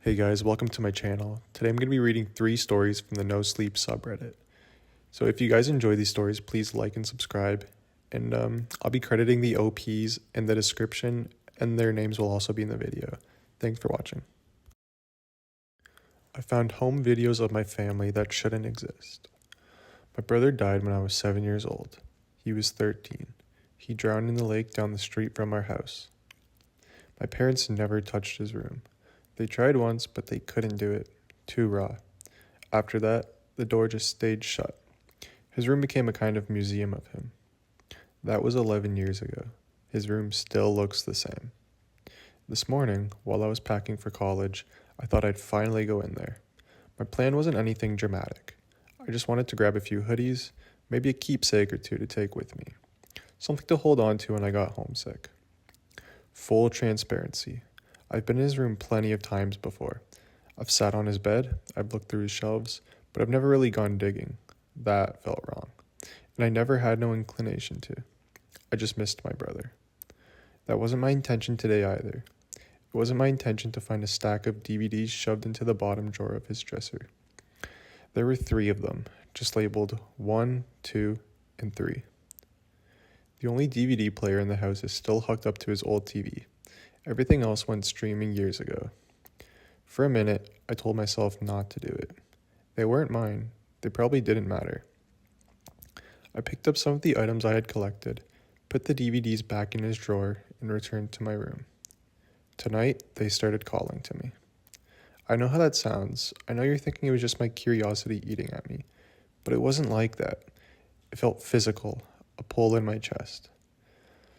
Hey guys, welcome to my channel. Today I'm going to be reading 3 stories from the No Sleep subreddit. So if you guys enjoy these stories, please like and subscribe. And I'll be crediting the OPs in the description, and their names will also be in the video. Thanks for watching. I found home videos of my family that shouldn't exist. My brother died when I was 7 years old. He was 13. He drowned in the lake down the street from our house. My parents never touched his room. They tried once, but they couldn't do it. Too raw. After that, the door just stayed shut. His room became a kind of museum of him. That was 11 years ago. His room still looks the same. This morning, while I was packing for college, I thought I'd finally go in there. My plan wasn't anything dramatic. I just wanted to grab a few hoodies, maybe a keepsake or two to take with me. Something to hold on to when I got homesick. Full transparency. I've been in his room plenty of times before. I've sat on his bed, I've looked through his shelves, but I've never really gone digging. That felt wrong. And I never had no inclination to. I just missed my brother. That wasn't my intention today either. It wasn't my intention to find a stack of DVDs shoved into the bottom drawer of his dresser. There were 3 of them, just labeled 1, 2, and 3. The only DVD player in the house is still hooked up to his old TV. Everything else went streaming years ago. For a minute, I told myself not to do it. They weren't mine. They probably didn't matter. I picked up some of the items I had collected, put the DVDs back in his drawer, and returned to my room. Tonight, they started calling to me. I know how that sounds. I know you're thinking it was just my curiosity eating at me, but it wasn't like that. It felt physical, a pull in my chest.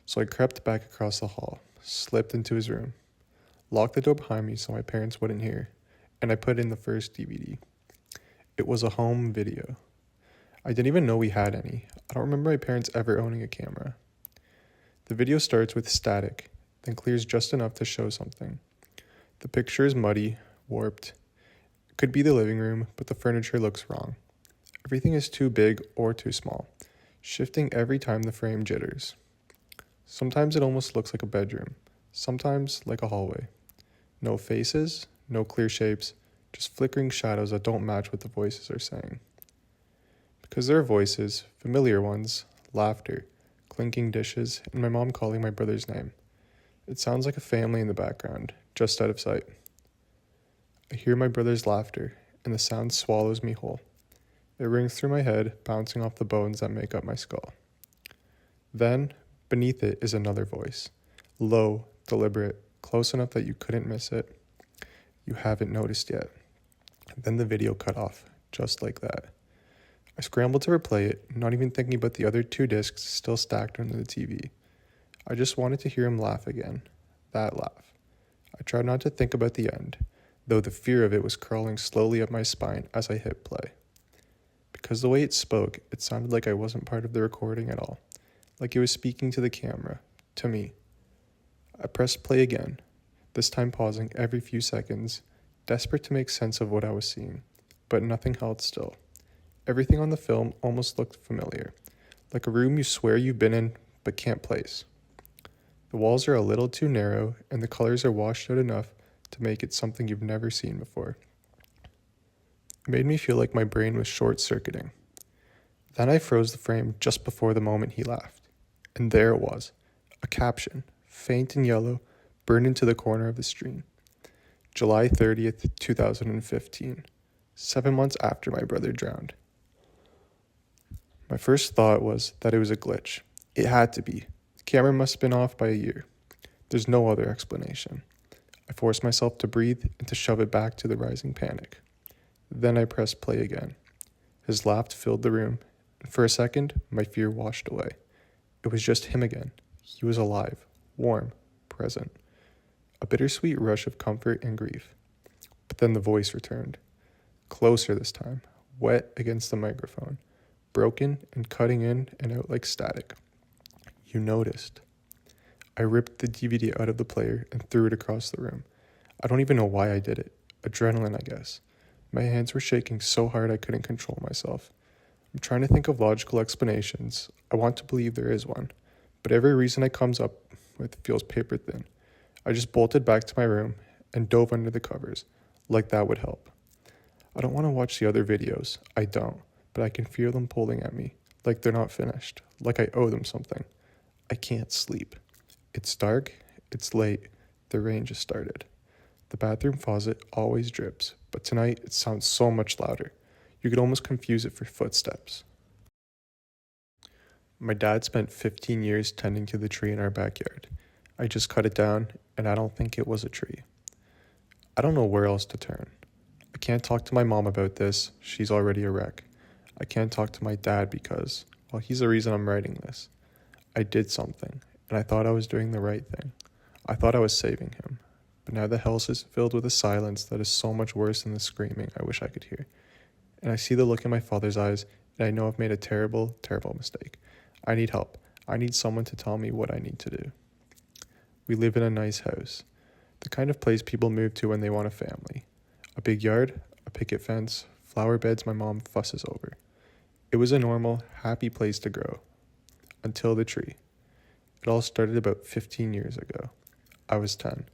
So I crept back across the hall, slipped into his room, locked the door behind me so my parents wouldn't hear, and I put in the first DVD. It was a home video. I didn't even know we had any. I don't remember my parents ever owning a camera. The video starts with static, then clears just enough to show something. The picture is muddy, warped. It could be the living room, but the furniture looks wrong. Everything is too big or too small, shifting every time the frame jitters. Sometimes it almost looks like a bedroom, sometimes like a hallway. No faces, no clear shapes, just flickering shadows that don't match what the voices are saying. Because there are voices, familiar ones, laughter, clinking dishes, and my mom calling my brother's name. It sounds like a family in the background, just out of sight. I hear my brother's laughter, and the sound swallows me whole. It rings through my head, bouncing off the bones that make up my skull. Then, beneath it is another voice. Low, deliberate, close enough that you couldn't miss it. You haven't noticed yet. Then the video cut off, just like that. I scrambled to replay it, not even thinking about the other 2 discs still stacked under the TV. I just wanted to hear him laugh again. That laugh. I tried not to think about the end, though the fear of it was crawling slowly up my spine as I hit play. Because the way it spoke, it sounded like I wasn't part of the recording at all. Like it was speaking to the camera, to me. I pressed play again, this time pausing every few seconds, desperate to make sense of what I was seeing, but nothing held still. Everything on the film almost looked familiar, like a room you swear you've been in but can't place. The walls are a little too narrow, and the colors are washed out enough to make it something you've never seen before. It made me feel like my brain was short-circuiting. Then I froze the frame just before the moment he laughed. And there it was, a caption, faint and yellow, burned into the corner of the screen. July 30th, 2015, 7 months after my brother drowned. My first thought was that it was a glitch. It had to be. The camera must have been off by a year. There's no other explanation. I forced myself to breathe and to shove it back to the rising panic. Then I pressed play again. His laugh filled the room, and for a second, my fear washed away. It was just him again. He was alive, warm, present. A bittersweet rush of comfort and grief. But then the voice returned. Closer this time, wet against the microphone, broken and cutting in and out like static. You noticed. I ripped the DVD out of the player and threw it across the room. I don't even know why I did it. Adrenaline, I guess. My hands were shaking so hard I couldn't control myself. I'm trying to think of logical explanations. I want to believe there is one, but every reason it comes up with feels paper thin. I just bolted back to my room and dove under the covers, Like that would help. I don't want to watch the other videos. I don't. But I can feel them pulling at me. Like they're not finished. Like I owe them something. I can't sleep. It's dark. It's late. The rain just started. The bathroom faucet always drips, but tonight it sounds so much louder. You could almost confuse it for footsteps. My dad spent 15 years tending to the tree in our backyard. I just cut it down, and I don't think it was a tree. I don't know where else to turn. I can't talk to my mom about this. She's already a wreck. I can't talk to my dad because, well, he's the reason I'm writing this. I did something, and I thought I was doing the right thing. I thought I was saving him. But now the house is filled with a silence that is so much worse than the screaming I wish I could hear. And I see the look in my father's eyes, and I know I've made a terrible, terrible mistake. I need help. I need someone to tell me what I need to do. We live in a nice house, the kind of place people move to when they want a family. A big yard, a picket fence, flower beds my mom fusses over. It was a normal, happy place to grow. Until the tree. It all started about 15 years ago. I was 10.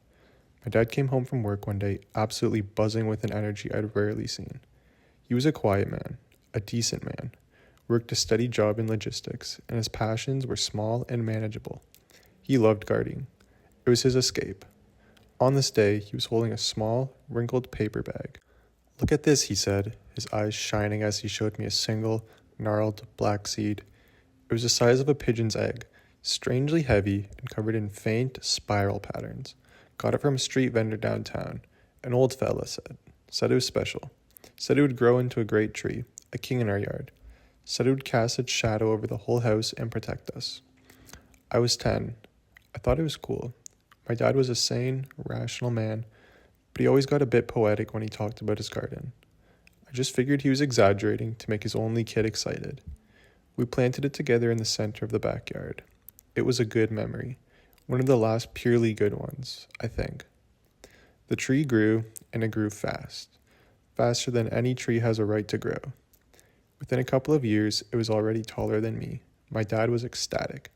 My dad came home from work one day, absolutely buzzing with an energy I'd rarely seen. He was a quiet man, a decent man, worked a steady job in logistics, and his passions were small and manageable. He loved gardening. It was his escape. On this day, he was holding a small, wrinkled paper bag. "Look at this," he said, his eyes shining as he showed me a single, gnarled black seed. It was the size of a pigeon's egg, strangely heavy and covered in faint, spiral patterns. Got it from a street vendor downtown. An old fella said it was special. Said it would grow into a great tree, a king in our yard. Said it would cast its shadow over the whole house and protect us. I was 10. I thought it was cool. My dad was a sane, rational man, but he always got a bit poetic when he talked about his garden. I just figured he was exaggerating to make his only kid excited. We planted it together in the center of the backyard. It was a good memory. One of the last purely good ones, I think. The tree grew, and it grew fast. Faster than any tree has a right to grow. Within a couple of years, it was already taller than me. My dad was ecstatic.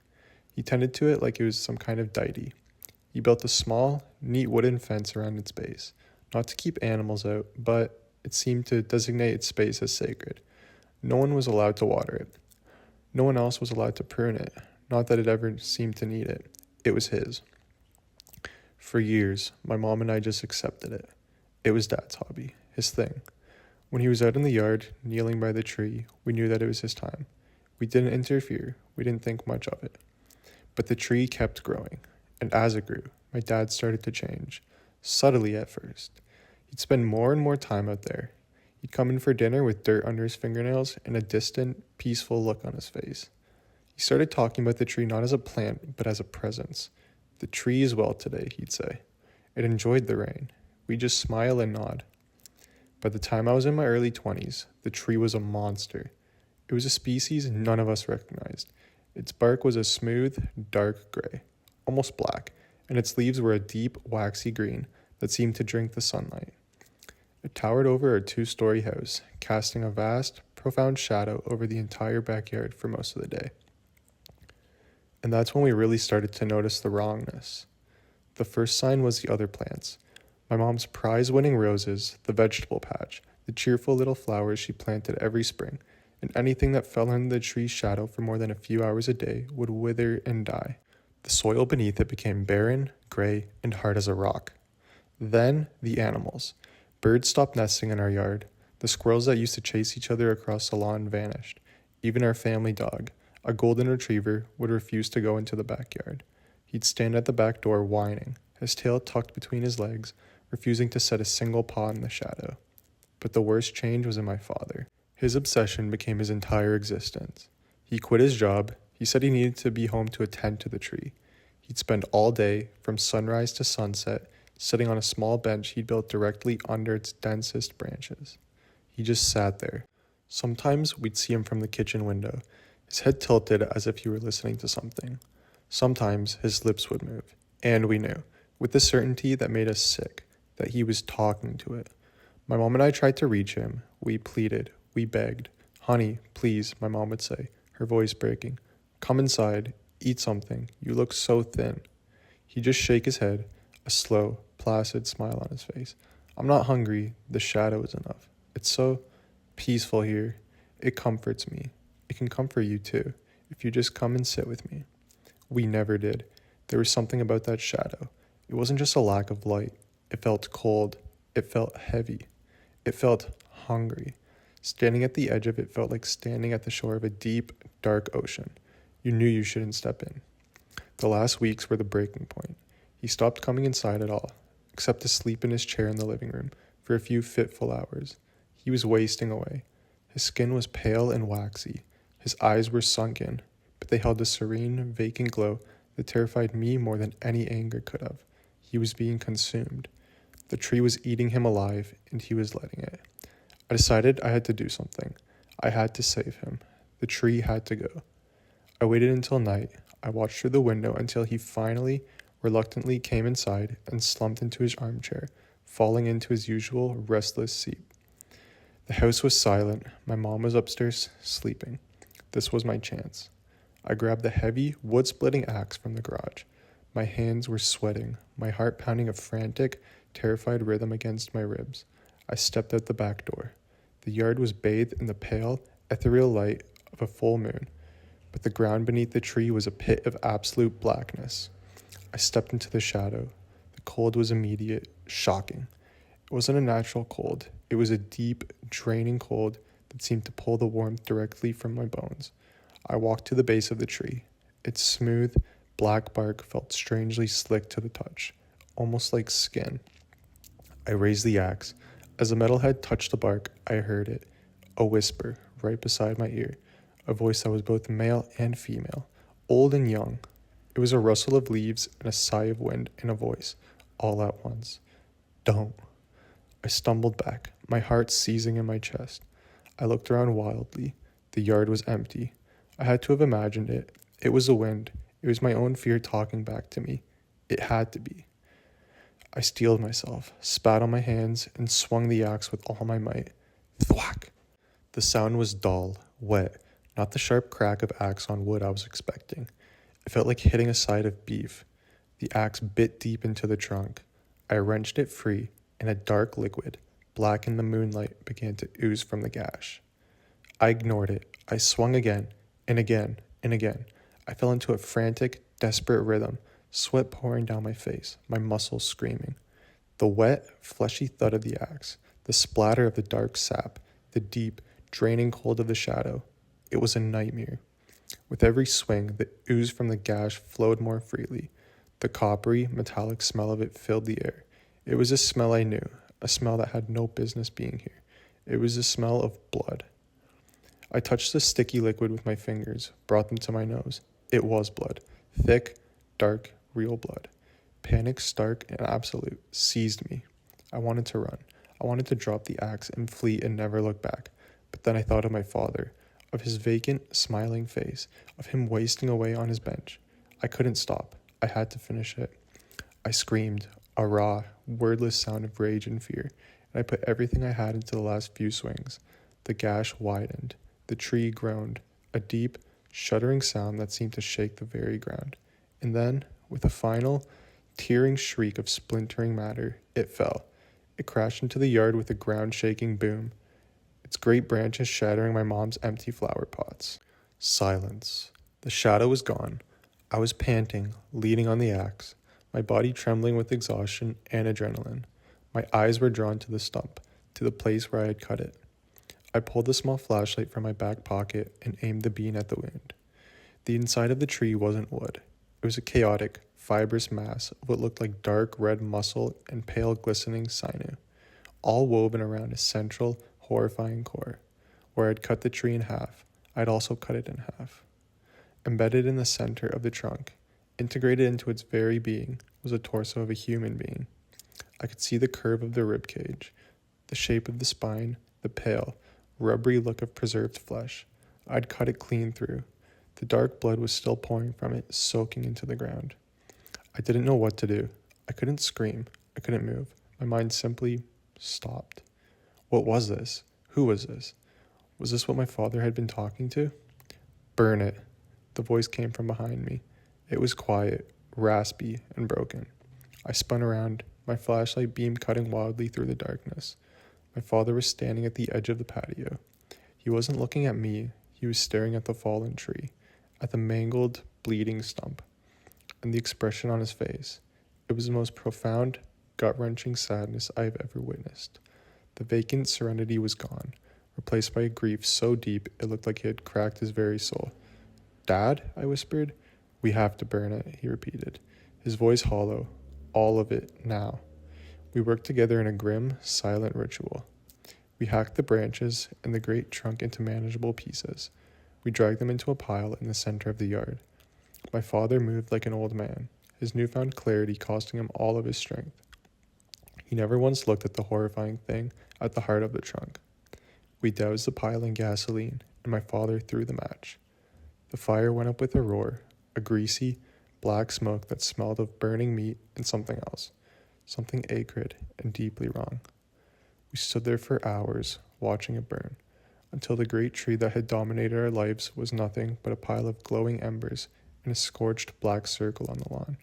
He tended to it like it was some kind of deity. He built a small, neat wooden fence around its base, not to keep animals out, but it seemed to designate its space as sacred. No one was allowed to water it. No one else was allowed to prune it, not that it ever seemed to need it. It was his. For years, my mom and I just accepted it. It was Dad's hobby, his thing. When he was out in the yard, kneeling by the tree, we knew that it was his time. We didn't interfere. We didn't think much of it. But the tree kept growing, and as it grew, my dad started to change, subtly at first. He'd spend more and more time out there. He'd come in for dinner with dirt under his fingernails and a distant, peaceful look on his face. He started talking about the tree not as a plant, but as a presence. "The tree is well today," he'd say. It enjoyed the rain. We'd just smile and nod. By the time I was in my early 20s, the tree was a monster. It was a species none of us recognized. Its bark was a smooth, dark gray, almost black, and its leaves were a deep, waxy green that seemed to drink the sunlight. It towered over our 2-story house, casting a vast, profound shadow over the entire backyard for most of the day. And that's when we really started to notice the wrongness. The first sign was the other plants. My mom's prize-winning roses, the vegetable patch, the cheerful little flowers she planted every spring, and anything that fell under the tree's shadow for more than a few hours a day would wither and die. The soil beneath it became barren, gray, and hard as a rock. Then, the animals. Birds stopped nesting in our yard. The squirrels that used to chase each other across the lawn vanished. Even our family dog, a golden retriever, would refuse to go into the backyard. He'd stand at the back door whining, his tail tucked between his legs, refusing to set a single paw in the shadow. But the worst change was in my father. His obsession became his entire existence. He quit his job. He said he needed to be home to attend to the tree. He'd spend all day, from sunrise to sunset, sitting on a small bench he'd built directly under its densest branches. He just sat there. Sometimes we'd see him from the kitchen window, his head tilted as if he were listening to something. Sometimes his lips would move, and we knew, with the certainty that made us sick, that he was talking to it. My mom and I tried to reach him. We pleaded. We begged. "Honey, please," my mom would say, her voice breaking. "Come inside. Eat something. You look so thin." He'd just shake his head, a slow, placid smile on his face. I'm not hungry, the shadow is enough. It's so peaceful here. It comforts me. It can comfort you too, if you just come and sit with me. We never did. There was something about that shadow. It wasn't just a lack of light. It felt cold. It felt heavy. It felt hungry. Standing at the edge of it felt like standing at the shore of a deep, dark ocean. You knew you shouldn't step in. The last weeks were the breaking point. He stopped coming inside at all, except to sleep in his chair in the living room for a few fitful hours. He was wasting away. His skin was pale and waxy. His eyes were sunken, but they held a serene, vacant glow that terrified me more than any anger could have. He was being consumed. The tree was eating him alive, and he was letting it. I decided I had to do something. I had to save him. The tree had to go. I waited until night. I watched through the window until he finally, reluctantly came inside and slumped into his armchair, falling into his usual restless seat. The house was silent. My mom was upstairs, sleeping. This was my chance. I grabbed the heavy, wood-splitting axe from the garage. My hands were sweating, my heart pounding a frantic, terrified rhythm against my ribs. I stepped out the back door. The yard was bathed in the pale, ethereal light of a full moon, but the ground beneath the tree was a pit of absolute blackness. I stepped into the shadow. The cold was immediate, shocking. It wasn't a natural cold. It was a deep, draining cold that seemed to pull the warmth directly from my bones. I walked to the base of the tree. Its smooth, black bark felt strangely slick to the touch, almost like skin. I raised the axe. As the metalhead touched the bark, I heard it, a whisper right beside my ear, a voice that was both male and female, old and young. It was a rustle of leaves and a sigh of wind in a voice, all at once. Don't. I stumbled back, my heart seizing in my chest. I looked around wildly. The yard was empty. I had to have imagined it. It was the wind. It was my own fear talking back to me. It had to be. I steeled myself, spat on my hands, and swung the axe with all my might. Thwack! The sound was dull, wet, not the sharp crack of axe on wood I was expecting. It felt like hitting a side of beef. The axe bit deep into the trunk. I wrenched it free, and a dark liquid, black in the moonlight, began to ooze from the gash. I ignored it. I swung again, and again, and again. I fell into a frantic, desperate rhythm, sweat pouring down my face, my muscles screaming. The wet, fleshy thud of the axe, the splatter of the dark sap, the deep, draining cold of the shadow. It was a nightmare. With every swing, the ooze from the gash flowed more freely. The coppery, metallic smell of it filled the air. It was a smell I knew, a smell that had no business being here. It was the smell of blood. I touched the sticky liquid with my fingers, brought them to my nose. It was blood. Thick, dark, real blood. Panic, stark and absolute, seized me. I wanted to run. I wanted to drop the axe and flee and never look back. But then I thought of my father, of his vacant, smiling face, of him wasting away on his bench. I couldn't stop. I had to finish it. I screamed, a raw, wordless sound of rage and fear, and I put everything I had into the last few swings. The gash widened. The tree groaned, a deep, shuddering sound that seemed to shake the very ground. And then, with a final, tearing shriek of splintering matter, it fell. It crashed into the yard with a ground-shaking boom, its great branches shattering my mom's empty flower pots. Silence. The shadow was gone. I was panting, leaning on the axe, my body trembling with exhaustion and adrenaline. My eyes were drawn to the stump, to the place where I had cut it. I pulled the small flashlight from my back pocket and aimed the beam at the wound. The inside of the tree wasn't wood. It was a chaotic, fibrous mass of what looked like dark red muscle and pale glistening sinew, all woven around a central, horrifying core. Where I'd cut the tree in half, I'd also cut it in half. Embedded in the center of the trunk, integrated into its very being, was a torso of a human being. I could see the curve of the rib cage, the shape of the spine, the pale, rubbery look of preserved flesh. I'd cut it clean through. The dark blood was still pouring from it, soaking into the ground. I didn't know what to do. I couldn't scream. I couldn't move. My mind simply stopped. What was this? Who was this? Was this what my father had been talking to? Burn it. The voice came from behind me. It was quiet, raspy, and broken. I spun around, my flashlight beam cutting wildly through the darkness. My father was standing at the edge of the patio. He wasn't looking at me, he was staring at the fallen tree, at the mangled, bleeding stump, and the expression on his face. It was the most profound, gut-wrenching sadness I have ever witnessed. The vacant serenity was gone, replaced by a grief so deep it looked like he had cracked his very soul. "Dad?" I whispered. "We have to burn it," he repeated, his voice hollow. "All of it, now." We worked together in a grim, silent ritual. We hacked the branches and the great trunk into manageable pieces. We dragged them into a pile in the center of the yard. My father moved like an old man, his newfound clarity costing him all of his strength. He never once looked at the horrifying thing at the heart of the trunk. We doused the pile in gasoline, and my father threw the match. The fire went up with a roar, a greasy, black smoke that smelled of burning meat and something else, something acrid and deeply wrong. We stood there for hours, watching it burn, until the great tree that had dominated our lives was nothing but a pile of glowing embers and a scorched black circle on the lawn.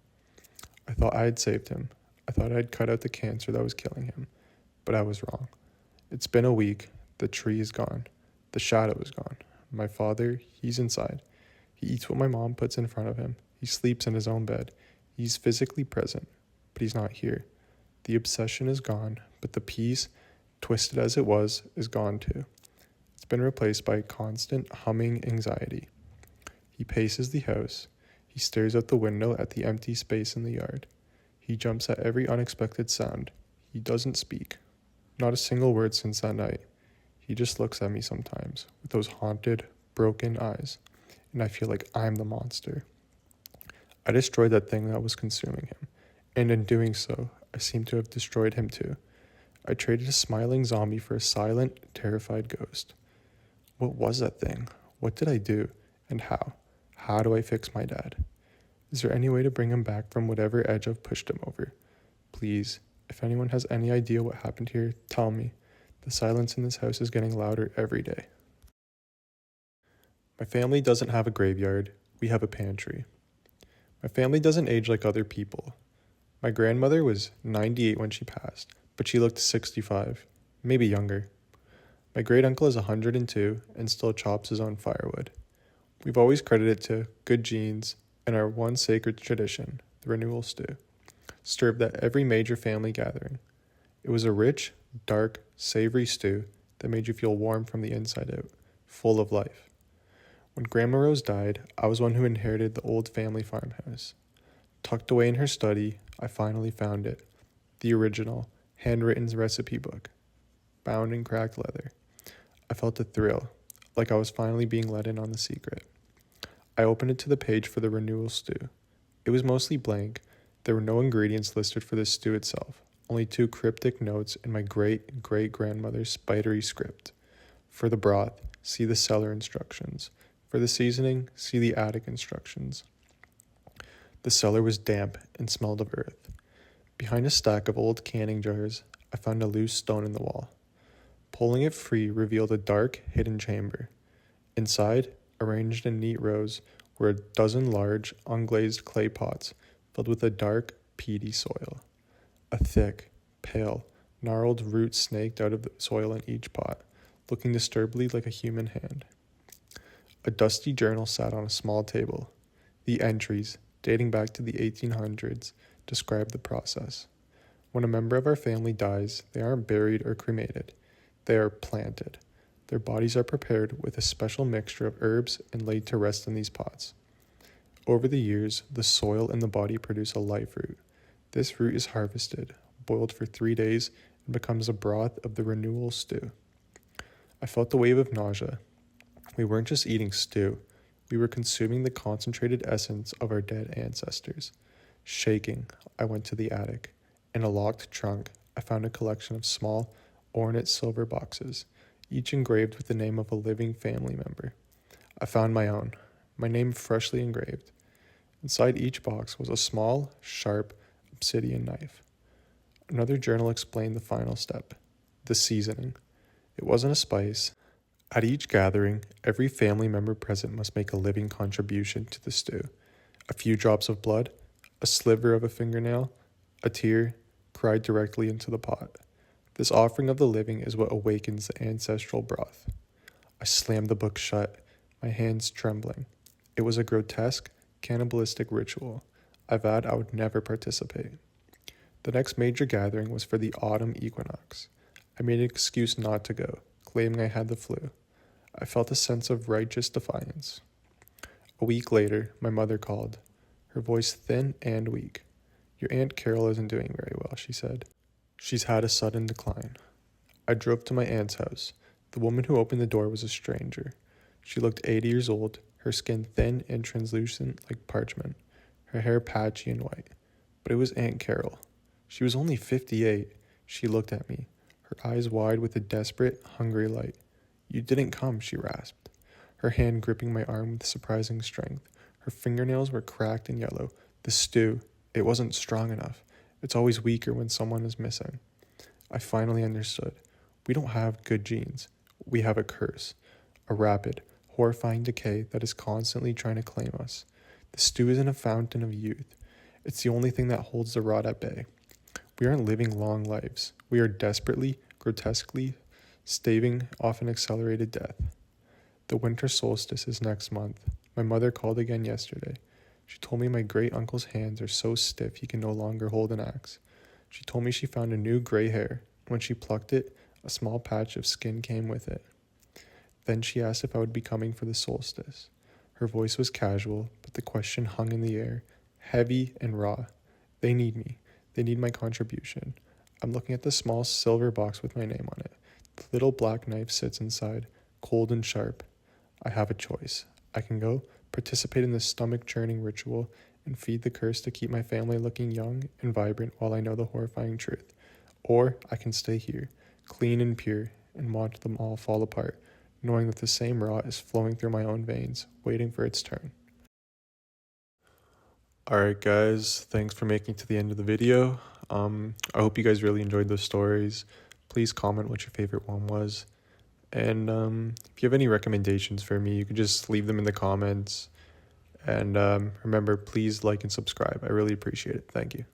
I thought I had saved him. I thought I had cut out the cancer that was killing him, but I was wrong. It's been a week. The tree is gone. The shadow is gone. My father, he's inside. He eats what my mom puts in front of him. He sleeps in his own bed. He's physically present, but he's not here. The obsession is gone, but the peace, twisted as it was, is gone too. It's been replaced by constant humming anxiety. He paces the house. He stares out the window at the empty space in the yard. He jumps at every unexpected sound. He doesn't speak. Not a single word since that night. He just looks at me sometimes with those haunted, broken eyes, and I feel like I'm the monster. I destroyed that thing that was consuming him, and in doing so, I seem to have destroyed him too. I traded a smiling zombie for a silent, terrified ghost. What was that thing? What did I do? And how? How do I fix my dad? Is there any way to bring him back from whatever edge I've pushed him over? Please, if anyone has any idea what happened here, tell me. The silence in this house is getting louder every day. My family doesn't have a graveyard. We have a pantry. My family doesn't age like other people. My grandmother was 98 when she passed, but she looked 65, maybe younger. My great uncle is 102 and still chops his own firewood. We've always credited it to good genes and our one sacred tradition, the renewal stew, served at every major family gathering. It was a rich, dark, savory stew that made you feel warm from the inside out, full of life. When Grandma Rose died, I was one who inherited the old family farmhouse. Tucked away in her study, I finally found it, the original, handwritten recipe book, bound in cracked leather. I felt a thrill, like I was finally being let in on the secret. I opened it to the page for the renewal stew. It was mostly blank. There were no ingredients listed for the stew itself, only 2 cryptic notes in my great-great-grandmother's spidery script. For the broth, see the cellar instructions. For the seasoning, see the attic instructions. The cellar was damp and smelled of earth. Behind a stack of old canning jars, I found a loose stone in the wall. Pulling it free revealed a dark, hidden chamber. Inside, arranged in neat rows, were a dozen large, unglazed clay pots filled with a dark, peaty soil. A thick, pale, gnarled root snaked out of the soil in each pot, looking disturbedly like a human hand. A dusty journal sat on a small table. The entries, dating back to the 1800s, describe the process. When a member of our family dies, they aren't buried or cremated. They are planted. Their bodies are prepared with a special mixture of herbs and laid to rest in these pots. Over the years, the soil and the body produce a life root. This root is harvested, boiled for 3 days, and becomes a broth of the renewal stew. I felt the wave of nausea. We weren't just eating stew. We were consuming the concentrated essence of our dead ancestors. Shaking, I went to the attic. In a locked trunk, I found a collection of small, ornate silver boxes, each engraved with the name of a living family member. I found my own, my name freshly engraved. Inside each box was a small, sharp, obsidian knife. Another journal explained the final step, the seasoning. It wasn't a spice. At each gathering, every family member present must make a living contribution to the stew. A few drops of blood, a sliver of a fingernail, a tear, cried directly into the pot. This offering of the living is what awakens the ancestral broth. I slammed the book shut, my hands trembling. It was a grotesque, cannibalistic ritual. I vowed I would never participate. The next major gathering was for the autumn equinox. I made an excuse not to go, claiming I had the flu. I felt a sense of righteous defiance. A week later, my mother called, her voice thin and weak. "Your Aunt Carol isn't doing very well," she said. "She's had a sudden decline." I drove to my aunt's house. The woman who opened the door was a stranger. She looked 80 years old, her skin thin and translucent like parchment, her hair patchy and white. But it was Aunt Carol. She was only 58. She looked at me, her eyes wide with a desperate, hungry light. "You didn't come," she rasped, her hand gripping my arm with surprising strength. Her fingernails were cracked and yellow. The stew, it wasn't strong enough. It's always weaker when someone is missing. I finally understood. We don't have good genes. We have a curse. A rapid, horrifying decay that is constantly trying to claim us. The stew isn't a fountain of youth. It's the only thing that holds the rot at bay. We aren't living long lives. We are desperately, grotesquely staving off an accelerated death. The winter solstice is next month. My mother called again yesterday. She told me my great-uncle's hands are so stiff he can no longer hold an axe. She told me she found a new gray hair. When she plucked it, a small patch of skin came with it. Then she asked if I would be coming for the solstice. Her voice was casual, but the question hung in the air, heavy and raw. They need me. They need my contribution. I'm looking at the small silver box with my name on it. The little black knife sits inside, cold and sharp. I have a choice. I can go, participate in this stomach-churning ritual, and feed the curse to keep my family looking young and vibrant while I know the horrifying truth. Or I can stay here, clean and pure, and watch them all fall apart, knowing that the same rot is flowing through my own veins, waiting for its turn. Alright guys, thanks for making it to the end of the video. I hope you guys really enjoyed those stories. Please comment what your favorite one was. And if you have any recommendations for me, you can just leave them in the comments. And remember, please like and subscribe. I really appreciate it. Thank you.